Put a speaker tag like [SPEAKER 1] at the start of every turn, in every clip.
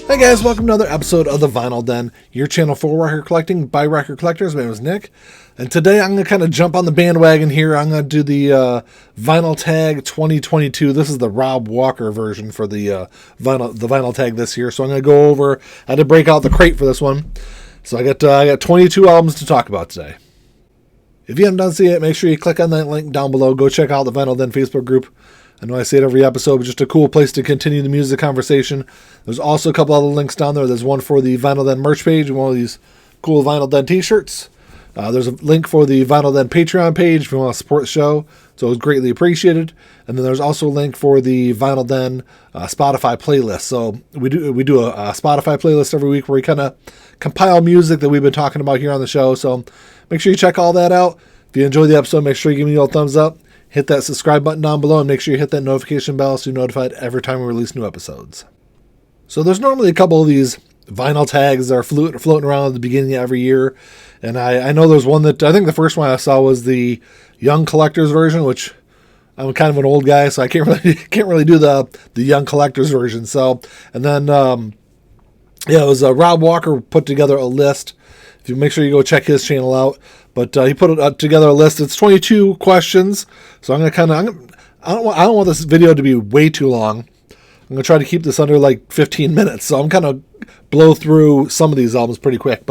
[SPEAKER 1] Hey guys, welcome to another episode of the Vinyl Den, your channel for record collecting by record collectors. My name is Nick, and today I'm going to kind of jump on the bandwagon here. I'm going to do the Vinyl Tag 2022. This is the Rob Walker version for the Vinyl Tag this year. So I'm going to go over, I had to break out the crate for this one. So I got 22 albums to talk about today. If you haven't done so yet, make sure you click on that link down below. Go check out the Vinyl Den Facebook group. I know I say it every episode, but just a cool place to continue the music conversation. There's also a couple other links down there. There's one for the Vinyl Den merch page and one of these cool Vinyl Den t-shirts. There's a link for the Vinyl Den Patreon page if you want to support the show. So it's greatly appreciated. And then there's also a link for the Vinyl Den Spotify playlist. So we do a Spotify playlist every week where we kind of compile music that we've been talking about here on the show. So make sure you check all that out. If you enjoyed the episode, make sure you give me a thumbs up. Hit that subscribe button down below and make sure you hit that notification bell so you're notified every time we release new episodes. So there's normally a couple of these vinyl tags that are floating around at the beginning of every year. And I know there's one that I think the first one I saw was the Young Collectors version, which I'm kind of an old guy, so I can't really do the Young Collectors version. So, and then, it was Rob Walker put together a list. If you make sure you go check his channel out. But he put together a list. It's 22 questions. So I'm going to I don't want this video to be way too long. I'm going to try to keep this under like 15 minutes. So I'm kind of blow through some of these albums pretty quick.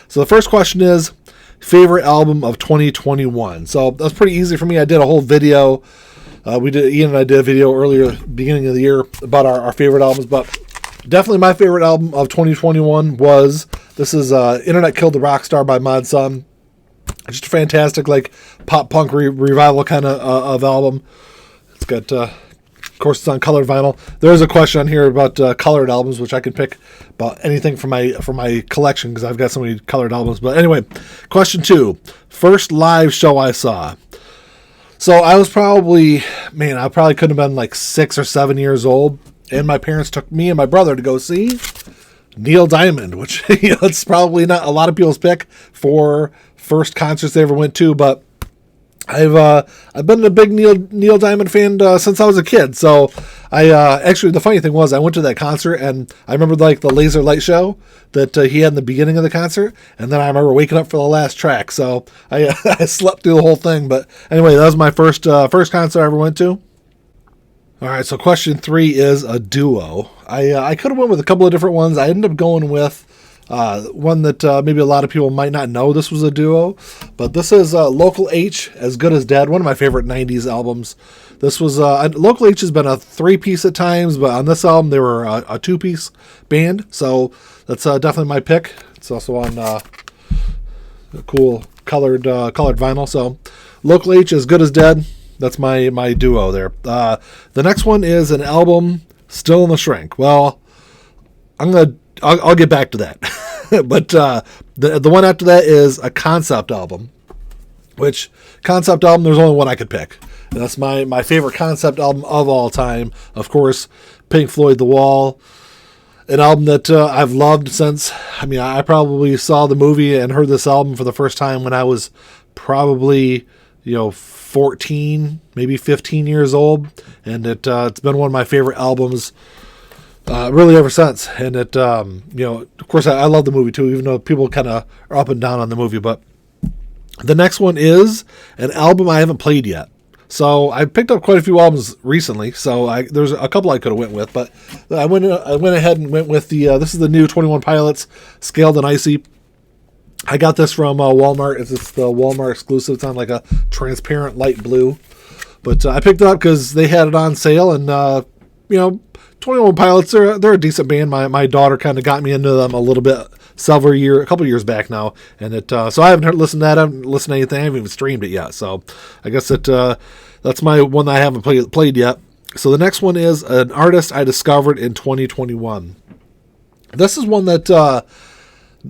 [SPEAKER 1] So the first question is favorite album of 2021. So that's pretty easy for me. I did a whole video. Ian and I did a video earlier, beginning of the year, about our favorite albums. But definitely my favorite album of 2021 was, this is Internet Killed the Rock Star by Mod Sun. Just a fantastic, like, pop punk revival kind of album. It's got, of course, it's on colored vinyl. There's a question on here about colored albums, which I can pick about anything from my collection because I've got so many colored albums. But anyway, question 2, first live show I saw. So I was I probably could have been like 6 or 7 years old, and my parents took me and my brother to go see Neil Diamond, which it's probably not a lot of people's pick for first concerts they ever went to, but I've been a big Neil Diamond fan since I was a kid. So I actually, the funny thing was I went to that concert and I remember like the laser light show that he had in the beginning of the concert, and then I remember waking up for the last track. So I slept through the whole thing. But anyway, that was my first concert I ever went to. All right, so question 3 is a duo. I could have went with a couple of different ones. I ended up going with one that maybe a lot of people might not know this was a duo, but this is Local H, As Good as Dead, one of my favorite 90s albums. This was, Local H has been a 3-piece at times, but on this album they were a 2-piece band, so that's definitely my pick. It's also on cool colored vinyl, so Local H, As Good as Dead. That's my duo there. The next one is an album, Still in the Shrink. Well, I'll get back to that. But the one after that is a concept album. Which concept album? There's only one I could pick. And that's my favorite concept album of all time. Of course, Pink Floyd, The Wall. An album that I've loved since. I probably saw the movie and heard this album for the first time when I was probably 14, maybe 15 years old, and it's been one of my favorite albums really ever since. And it of course I love the movie too, even though people kind of are up and down on the movie. But the next one is an album I haven't played yet. So I picked up quite a few albums recently, so there's a couple I could have went with, but I went ahead and went with this is the new 21 Pilots, Scaled and Icy. I got this from Walmart. It's the Walmart exclusive. It's on like a transparent light blue. But I picked it up because they had it on sale. And, 21 Pilots, they're a decent band. My daughter kind of got me into them a little bit a couple years back now. And so I haven't listened to that. I haven't listened to anything. I haven't even streamed it yet. So I guess that's my one that I haven't played yet. So the next one is an artist I discovered in 2021. This is one that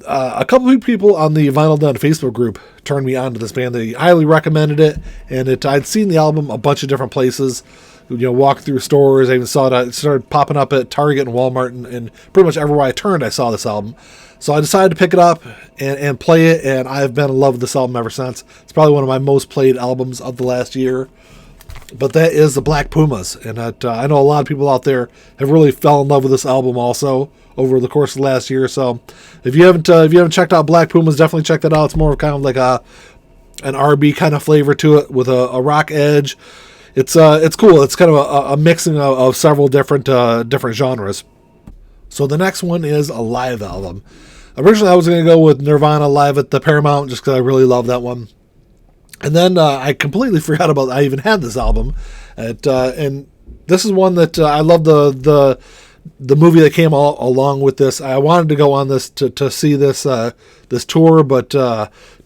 [SPEAKER 1] a couple of people on the Vinyl Den Facebook group turned me on to this band. They highly recommended it, and I'd seen the album a bunch of different places. Walked through stores. I even saw it started popping up at Target and Walmart, and pretty much everywhere I turned, I saw this album. So I decided to pick it up and play it, and I've been in love with this album ever since. It's probably one of my most played albums of the last year. but that is the Black Pumas, and I know a lot of people out there have really fell in love with this album also over the course of the last year. So if you haven't checked out Black Pumas, definitely check that out. It's more of kind of like an R&B kind of flavor to it with a rock edge. It's cool. It's kind of a mixing of several different genres. So the next one is a live album. Originally, I was going to go with Nirvana Live at the Paramount just because I really love that one. And then I completely forgot about I even had this album. And this is one that I love the movie that came along with this. I wanted to go on this to see this this tour, but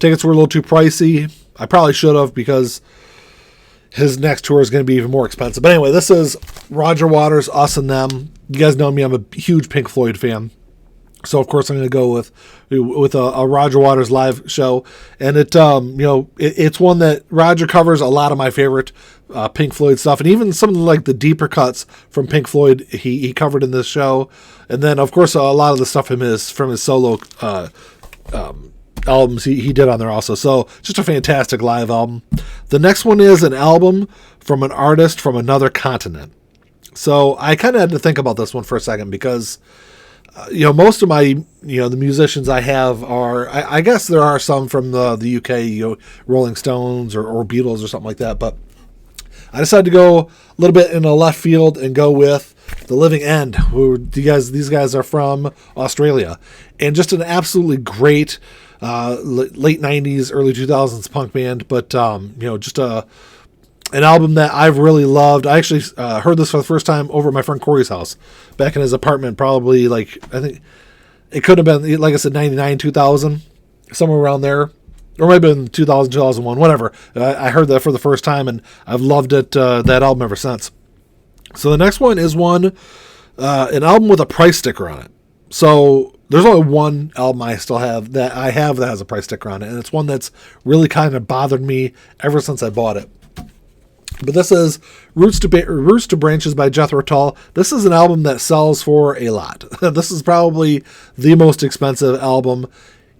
[SPEAKER 1] tickets were a little too pricey. I probably should have, because his next tour is going to be even more expensive. But anyway, this is Roger Waters, Us and Them. You guys know me, I'm a huge Pink Floyd fan. So of course I'm going to go with a Roger Waters live show, and it's one that Roger covers a lot of my favorite Pink Floyd stuff, and even some of the deeper cuts from Pink Floyd he covered in this show, and then of course a lot of the stuff from his solo albums he did on there also. So just a fantastic live album. The next one is an album from an artist from another continent. So I kind of had to think about this one for a second, because most of my, the musicians I have are, I guess there are some from the UK, Rolling Stones or Beatles or something like that. But I decided to go a little bit in a left field and go with The Living End, who these guys are from Australia. And just an absolutely great late 90s, early 2000s punk band. But, just an album that I've really loved. I actually heard this for the first time over at my friend Corey's house, back in his apartment, probably I think it could have been, like I said, 99, 2000, somewhere around there. Or it might have been 2000, 2001, whatever. I heard that for the first time, and I've loved it, that album ever since. So the next one is an album with a price sticker on it. So there's only one album I still have that has a price sticker on it, and it's one that's really kind of bothered me ever since I bought it. But this is Roots to Branches by Jethro Tull. This is an album that sells for a lot. This is probably the most expensive album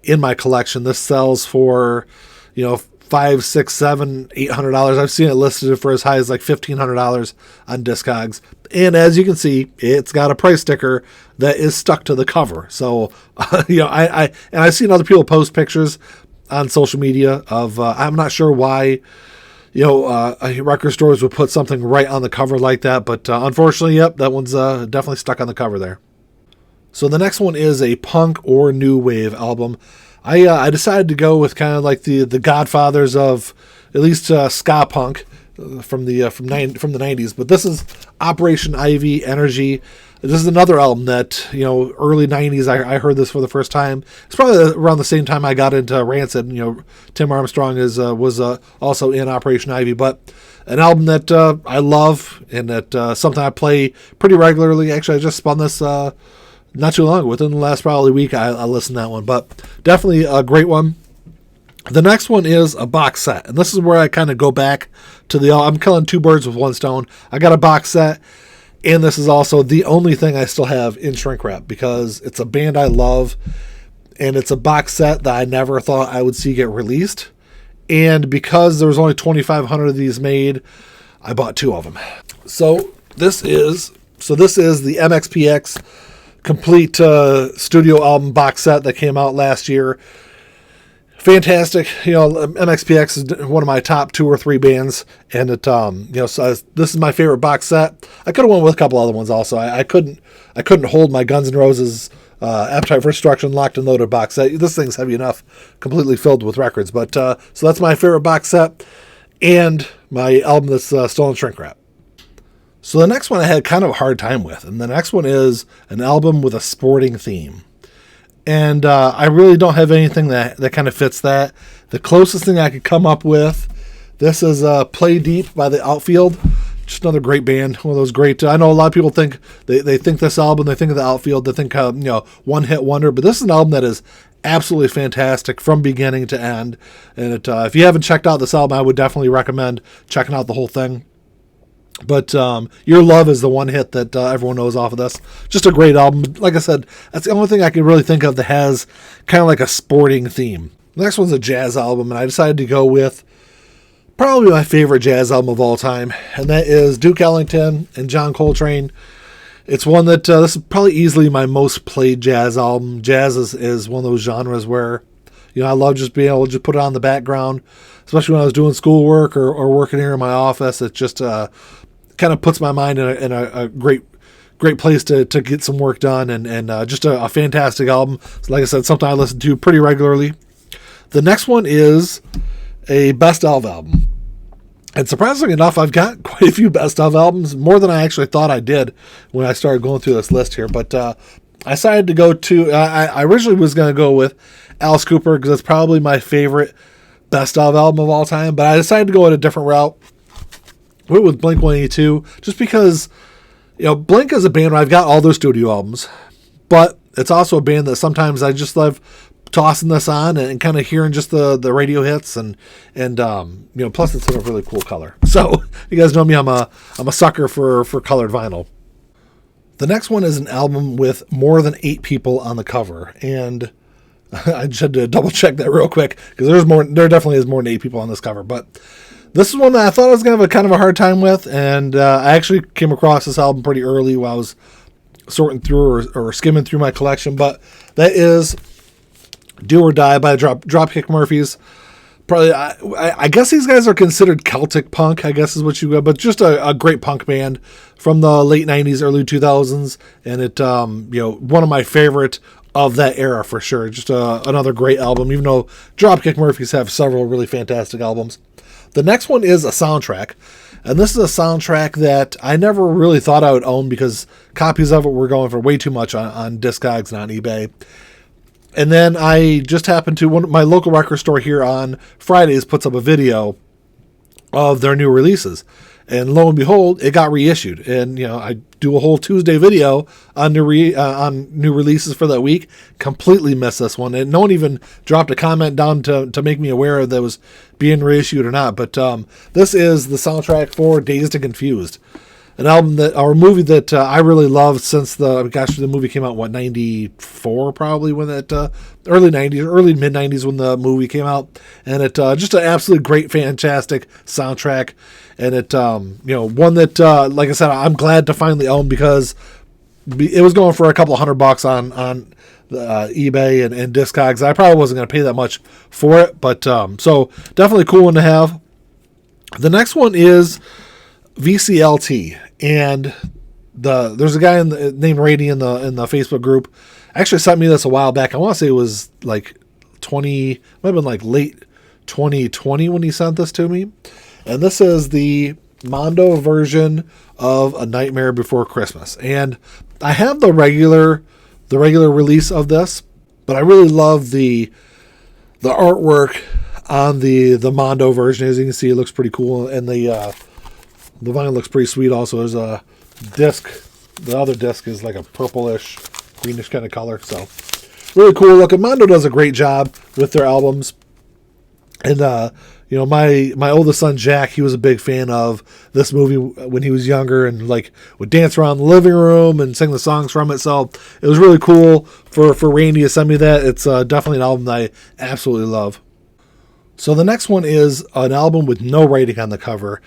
[SPEAKER 1] in my collection. This sells for, $500, $600, $700, $800. I've seen it listed for as high as $1,500 on Discogs. And as you can see, it's got a price sticker that is stuck to the cover. So, I've seen other people post pictures on social media of, I'm not sure why, record stores would put something right on the cover like that, but unfortunately, yep, that one's definitely stuck on the cover there. So the next one is a punk or new wave album. I decided to go with kind of like the godfathers of at least ska punk from the 90s, but this is Operation Ivy, Energy. This is another album that, early 90s, I heard this for the first time. It's probably around the same time I got into Rancid. Tim Armstrong was also in Operation Ivy, but an album that I love, and that something I play pretty regularly. Actually, I just spun this not too long ago. Within the last probably week, I listened to that one, but definitely a great one. The next one is a box set, and this is where I kind of go back to I'm killing two birds with one stone. I got a box set, and this is also the only thing I still have in shrink wrap, because it's a band I love, and it's a box set that I never thought I would see get released. And because there was only 2,500 of these made, I bought two of them. So this is the MXPX complete studio album box set that came out last year. Fantastic. MXPX is one of my top 2 or 3 bands, and it so this is my favorite box set. I could have went with a couple other ones also. I couldn't hold my Guns N' Roses Appetite for Destruction Locked and Loaded box set. This thing's heavy enough, completely filled with records. But so that's my favorite box set, and my album that's still in shrink wrap. So the next one I had kind of a hard time with, and the next one is an album with a sporting theme. And I really don't have anything that kind of fits that. The closest thing I could come up with, this is Play Deep by The Outfield. Just another great band. One of those great, I know a lot of people think, they think this album, they think of The Outfield, they think, one hit wonder. But this is an album that is absolutely fantastic from beginning to end. And if you haven't checked out this album, I would definitely recommend checking out the whole thing. But Your Love is the one hit that everyone knows off of this. Just a great album. Like I said, that's the only thing I can really think of that has kind of like a sporting theme. The next one's a jazz album, and I decided to go with probably my favorite jazz album of all time, and that is Duke Ellington and John Coltrane. It's one that this is probably easily my most played jazz album. Jazz is one of those genres where, I love just being able to just put it on the background, especially when I was doing schoolwork or working here in my office. It just kind of puts my mind in a great place to get some work done, and just a fantastic album. So like I said, something I listen to pretty regularly. The next one is a best of album. And surprisingly enough, I've got quite a few best of albums, more than I actually thought I did when I started going through this list here. But I decided to go to, I originally was going to go with Alice Cooper because it's probably my favorite best of album of all time. But I decided to go in a different route. Went with Blink-182 just because, Blink is a band where I've got all their studio albums. But it's also a band that sometimes I just love tossing this on and kind of hearing just the radio hits and plus it's in a really cool color. So you guys know me, I'm a sucker for colored vinyl. The next one is an album with more than 8 people on the cover, and I just had to double check that real quick because there definitely is more than 8 people on this cover. But this is one that I thought I was gonna have a kind of a hard time with, and I actually came across this album pretty early while I was sorting through or skimming through my collection. But that is Do or Die by Dropkick Murphys. Probably, I guess these guys are considered Celtic punk, I guess is what you got, but just a great punk band from the late 90s, early 2000s, and it, one of my favorite of that era for sure. Just another great album, even though Dropkick Murphys have several really fantastic albums. The next one is a soundtrack, and this is a soundtrack that I never really thought I would own because copies of it were going for way too much on Discogs and on eBay. And then I just happened to, my local record store here on Fridays puts up a video of their new releases. And lo and behold, it got reissued. And, I do a whole Tuesday video on new releases for that week. Completely missed this one. And no one even dropped a comment down to make me aware that it was being reissued or not. But this is the soundtrack for Dazed and Confused. An album or a movie that I really loved since the movie came out, 94 probably, when that, early 90s, early mid 90s when the movie came out. And it, just an absolutely great, fantastic soundtrack. And it, one that, like I said, I'm glad to finally own because it was going for a couple $100 on eBay and Discogs. I probably wasn't going to pay that much for it, but, so definitely a cool one to have. The next one is VCLT, and there's a guy named Rady in the Facebook group actually sent me this a while back. I want to say it was like might have been like late 2020 when he sent this to me, and this is the Mondo version of A Nightmare Before Christmas. And I have the regular release of this, but I really love the artwork on the Mondo version. As you can see, it looks pretty cool, and the vinyl looks pretty sweet also. There's a disc. The other disc is like a purplish, greenish kind of color. So really cool looking. Mondo does a great job with their albums. And, my oldest son, Jack, he was a big fan of this movie when he was younger and would dance around the living room and sing the songs from it. So it was really cool for Randy to send me that. It's definitely an album that I absolutely love. So the next one is an album with no writing on the cover.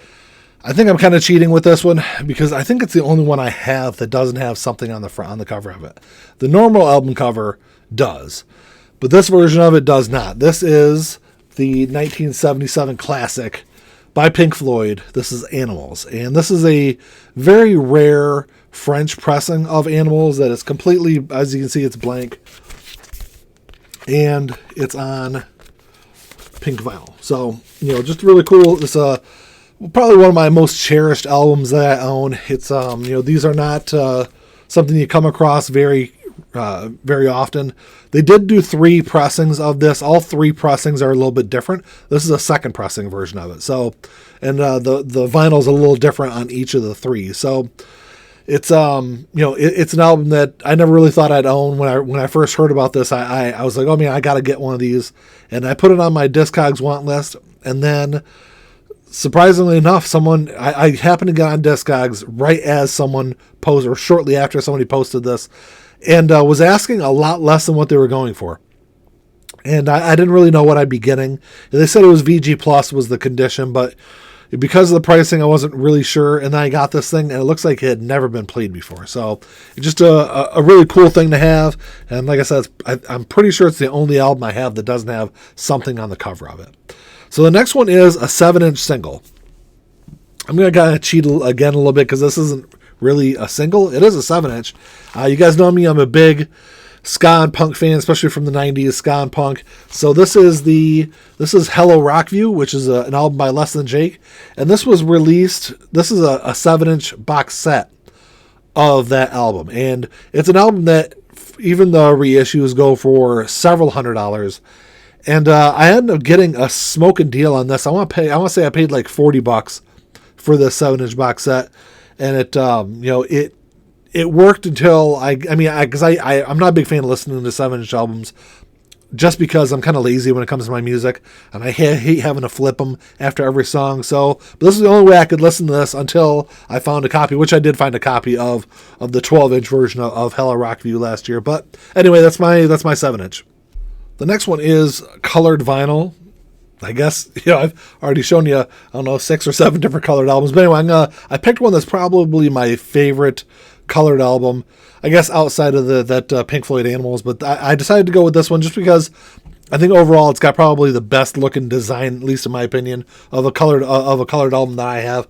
[SPEAKER 1] I think I'm kind of cheating with this one because I think it's the only one I have that doesn't have something on the cover of it. The normal album cover does, but this version of it does not. This is the 1977 classic by Pink Floyd. This is Animals, and this is a very rare French pressing of Animals that is completely, as you can see, it's blank, and it's on pink vinyl. So, just really cool. It's probably one of my most cherished albums that I own. It's these are not something you come across very often. They did do 3 pressings of this. All 3 pressings are a little bit different. This is a second pressing version of it. So, and the vinyl's a little different on each of the 3. So it's it's an album that I never really thought I'd own. When I first heard about this, I was like, oh man, I got to get one of these, and I put it on my Discogs want list, and then surprisingly enough, I happened to get on Discogs right as someone posted, or shortly after somebody posted this, and was asking a lot less than what they were going for. And I didn't really know what I'd be getting. They said it was VG Plus was the condition, but because of the pricing, I wasn't really sure. And then I got this thing, and it looks like it had never been played before. So it's just a really cool thing to have. And like I said, I'm pretty sure it's the only album I have that doesn't have something on the cover of it. So the next one is a 7-inch single. I'm going to kind of cheat again a little bit because this isn't really a single. It is a 7-inch. You guys know me. I'm a big ska and punk fan, especially from the 90s, ska and punk. So this is Hello Rockview, which is an album by Less Than Jake. And this was released, this is a 7-inch box set of that album. And it's an album that even the reissues go for several $100s. And I ended up getting a smoking deal on this. I want to say I paid like $40 for this 7-inch box set. And it worked until I'm not a big fan of listening to 7-inch albums just because I'm kind of lazy when it comes to my music, and I hate having to flip them after every song. But this is the only way I could listen to this until I found a copy, which I did find a copy of the 12-inch version of Hello Rockview last year. But anyway, that's my 7-inch. The next one is colored vinyl. I guess, I've already shown you, 6 or 7 different colored albums. But anyway, I picked one that's probably my favorite colored album, I guess, outside of that Pink Floyd Animals. But I decided to go with this one just because I think overall it's got probably the best looking design, at least in my opinion, of a colored album that I have.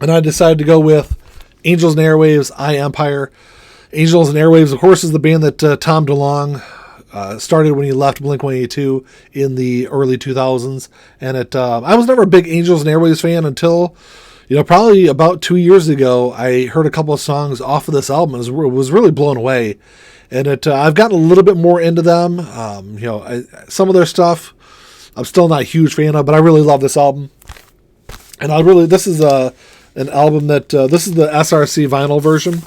[SPEAKER 1] And I decided to go with Angels and Airwaves, I Empire. Angels and Airwaves, of course, is the band that Tom DeLonge started when he left Blink-182 in the early 2000s. And I was never a big Angels and Airwaves fan until probably about 2 years ago, I heard a couple of songs off of this album and was really blown away. And I've gotten a little bit more into them. Some of their stuff I'm still not a huge fan of, but I really love this album. And this is an album that, this is the SRC vinyl version,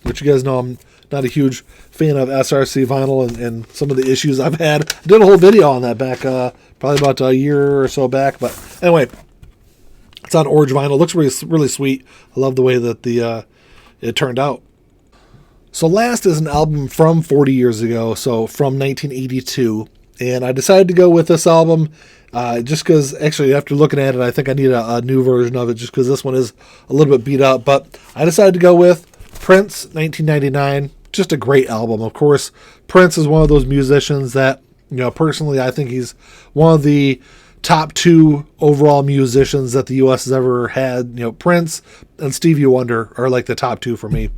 [SPEAKER 1] which you guys know I'm not a huge fan of SRC vinyl and some of the issues I've had. I did a whole video on that back, probably about a year or so back. But anyway, it's on orange vinyl. It looks really, really sweet. I love the way that it turned out. So last is an album from 40 years ago, so from 1982. And I decided to go with this album just because, actually, after looking at it, I think I need a new version of it just because this one is a little bit beat up. But I decided to go with Prince, 1999. Just a great album. Of course, Prince is one of those musicians that, personally, I think he's one of the top 2 overall musicians that the U.S. has ever had. Prince and Stevie Wonder are like the top 2 for me.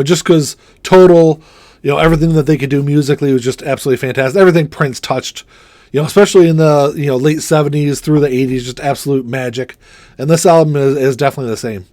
[SPEAKER 1] Just because total, everything that they could do musically was just absolutely fantastic. Everything Prince touched, especially in the, late 70s through the 80s, just absolute magic. And this album is definitely the same.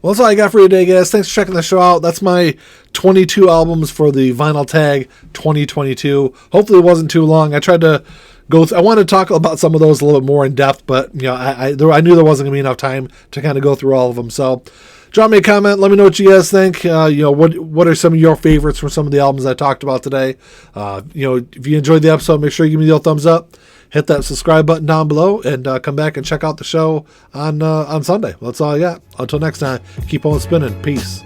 [SPEAKER 1] Well, that's all I got for you today, guys. Thanks for checking the show out. That's my 22 albums for the Vinyl Tag 2022. Hopefully it wasn't too long. I tried to I wanted to talk about some of those a little bit more in depth, but I knew there wasn't going to be enough time to kind of go through all of them. So drop me a comment. Let me know what you guys think. What are some of your favorites from some of the albums I talked about today? If you enjoyed the episode, make sure you give me the old thumbs up. Hit that subscribe button down below, and come back and check out the show on Sunday. Well, that's all I got. Until next time, keep on spinning. Peace.